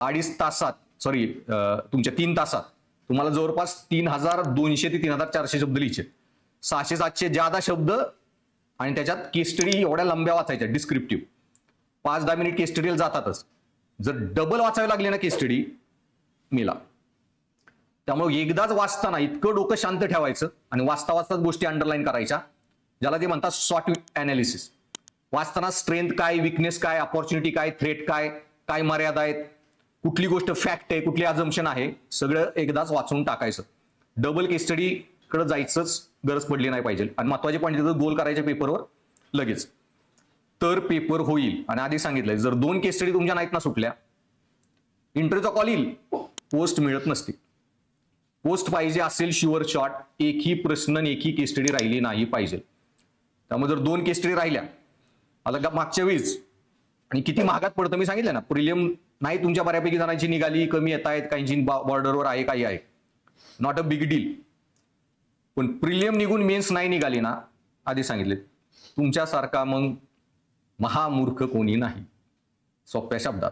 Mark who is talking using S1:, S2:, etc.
S1: अडीच तासात सॉरी तुमच्या 3 तासात तुम्हाला जवळपास 3200 ते 3400 शब्द लिहायचे, 600-700 ज्यादा शब्द, आणि त्याच्यात केस स्टडी एवढ्या लंब्या वाचायच्या डिस्क्रिप्टिव्ह, 5-10 मिनिट केस स्टडीला जातातच. जर डबल वाचावे लागले ना केस स्टडी मेला. त्यामुळे एकदाच वाचताना इतकं डोकं शांत ठेवायचं आणि वाचता वाचताच गोष्टी अंडरलाईन करायच्या, ज्याला ते म्हणतात शॉर्ट अनालिसिस. वाचताना स्ट्रेंथ काय, विकनेस काय, अपॉर्च्युनिटी काय, थ्रेट काय, काय मर्यादा आहेत, कुठली गोष्ट फॅक्ट आहे, कुठली अजम्पशन आहे, सगळं एकदाच वाचून टाकायचं. डबल केस स्टडी कडे जायचंच गरज पडली नाही पाहिजे. आणि महत्वाचे पॉईंट तिथं गोल करायचे पेपरवर लगेच, तर पेपर होईल. आणि आधी सांगितलंय, जर 2 केस स्टडी तुमच्या नाहीत ना सुटल्या, इंटरव्ह्यूचा कॉल येईल, पोस्ट मिळत नसते. पोस्ट पाहिजे असेल शुअर शॉट, एकही प्रश्न एकही केस स्टडी राहिली नाही पाहिजे. त्यामुळे जर 2 केस स्टडी राहिल्या, आता मागच्या वेळेस, आणि किती महागात पडतं मी सांगितलं ना, प्रिलियम नाही तुमच्या बऱ्यापैकी जणांची निघाली, कमी येत आहेत, काहींची बॉर्डरवर आहे, काही आहे, नॉट अ बिग डील. पण प्रिलियम निघून मेन्स नाही निघाली ना, आधी सांगितले, तुमच्यासारखा मग महामूर्ख कोणी नाही, सोप्या शब्दात.